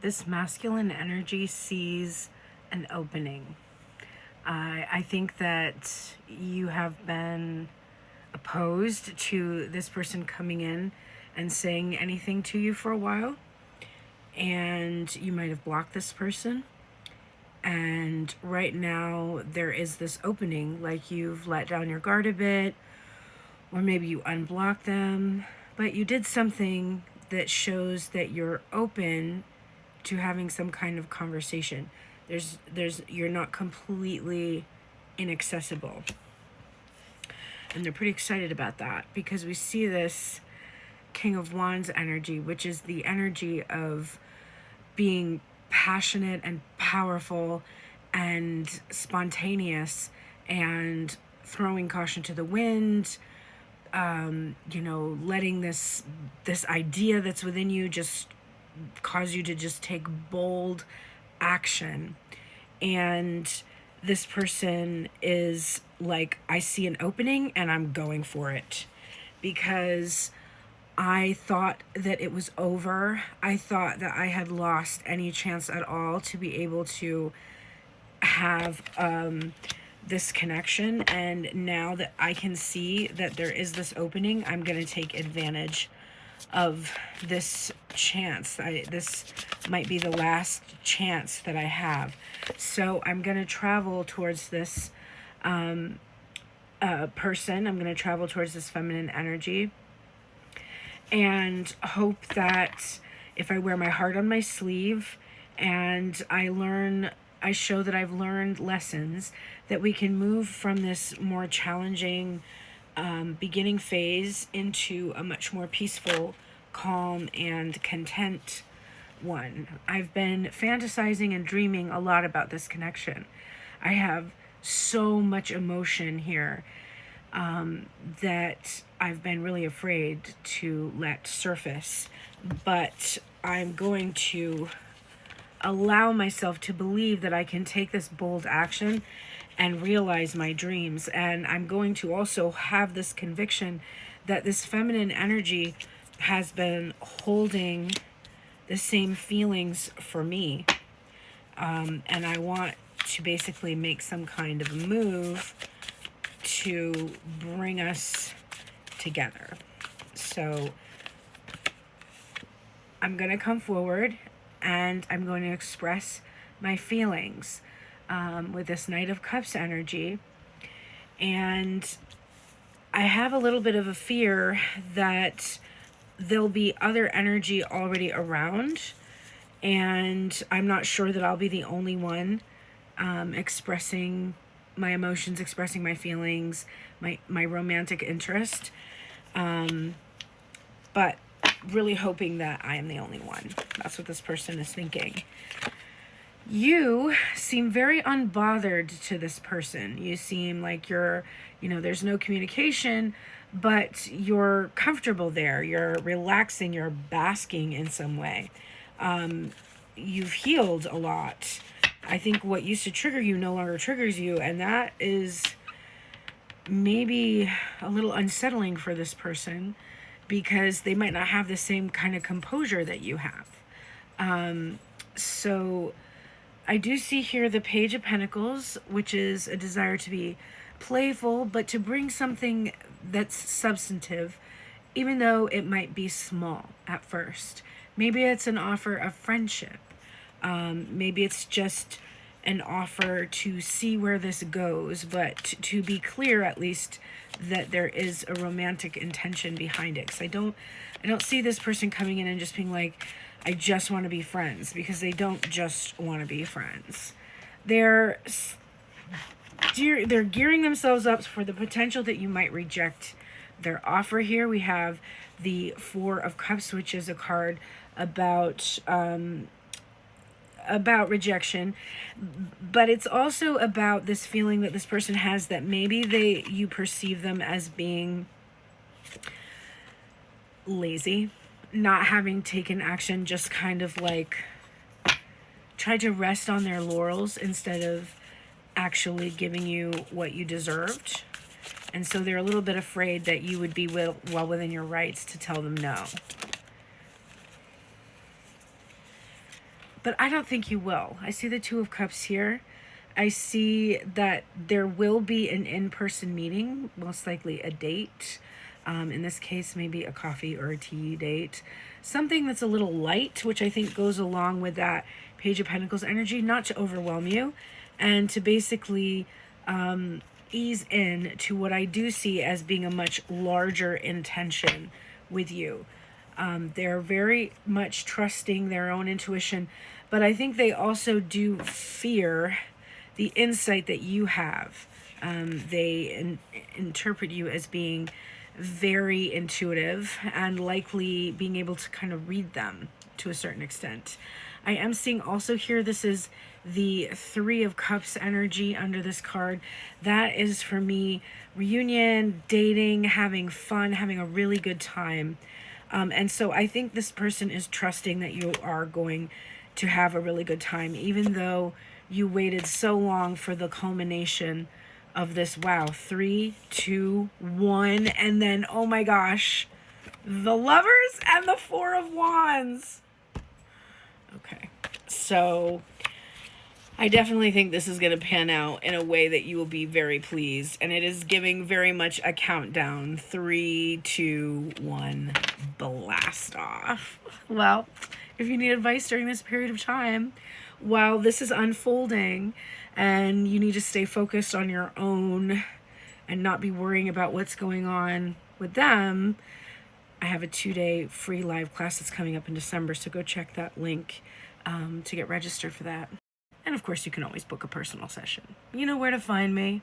this masculine energy sees an opening. I think that you have been opposed to this person coming in and saying anything to you for a while, and you might have blocked this person. And right now there is this opening, like you've let down your guard a bit, or maybe you unblocked them, but you did something that shows that you're open to having some kind of conversation. You're not completely inaccessible. And they're pretty excited about that, because we see this King of Wands energy, which is the energy of being passionate and powerful and spontaneous and throwing caution to the wind, letting this idea that's within you just cause you to just take bold action. And this person is like, I see an opening and I'm going for it, because I thought that it was over. I thought that I had lost any chance at all to be able to have this connection. And now that I can see that there is this opening, I'm going to take advantage of this chance. This might be the last chance that I have. So I'm going to travel towards this person. I'm going to travel towards this feminine energy and hope that if I wear my heart on my sleeve and I show that I've learned lessons, that we can move from this more challenging beginning phase into a much more peaceful, calm, and content one. I've been fantasizing and dreaming a lot about this connection. I have so much emotion here that I've been really afraid to let surface, but I'm going to allow myself to believe that I can take this bold action and realize my dreams. And I'm going to also have this conviction that this feminine energy has been holding the same feelings for me. And I want to basically make some kind of a move to bring us together. So I'm going to come forward and I'm going to express my feelings with this Knight of Cups energy. And I have a little bit of a fear that there'll be other energy already around, and I'm not sure that I'll be the only one expressing my emotions, expressing my feelings, my romantic interest, but really hoping that I am the only one. That's what this person is thinking. You seem very unbothered to this person. You seem like there's no communication, but you're comfortable there. You're relaxing, you're basking in some way. You've healed a lot. I think what used to trigger you no longer triggers you, and that is maybe a little unsettling for this person, because they might not have the same kind of composure that you have. So I do see here the Page of Pentacles, which is a desire to be playful, but to bring something that's substantive, even though it might be small at first. Maybe it's an offer of friendship. Maybe it's just an offer to see where this goes, but to be clear at least that there is a romantic intention behind it. Because I don't see this person coming in and just being like, I just want to be friends, because they don't just want to be friends. They're gearing themselves up for the potential that you might reject their offer here. We have the Four of Cups, which is a card about rejection, but it's also about this feeling that this person has that maybe you perceive them as being lazy, not having taken action, just kind of like tried to rest on their laurels instead of actually giving you what you deserved. And so they're a little bit afraid that you would be well within your rights to tell them no. But I don't think you will. I see the Two of Cups here. I see that there will be an in-person meeting, most likely a date. In this case, maybe a coffee or a tea date. Something that's a little light, which I think goes along with that Page of Pentacles energy, not to overwhelm you, and to basically ease in to what I do see as being a much larger intention with you. They're very much trusting their own intuition, but I think they also do fear the insight that you have. They interpret you as being very intuitive and likely being able to kind of read them to a certain extent. I am seeing also here, this is the Three of Cups energy under this card. That is for me reunion, dating, having fun, having a really good time. And so I think this person is trusting that you are going to have a really good time, even though you waited so long for the culmination of this. Wow, 3, 2, 1, and then, oh my gosh, the Lovers and the Four of Wands. Okay, so I definitely think this is going to pan out in a way that you will be very pleased. And it is giving very much a countdown. 3, 2, 1, blast off. Well, if you need advice during this period of time, while this is unfolding and you need to stay focused on your own and not be worrying about what's going on with them, I have a 2-day free live class that's coming up in December. So go check that link to get registered for that. And of course, you can always book a personal session. You know where to find me.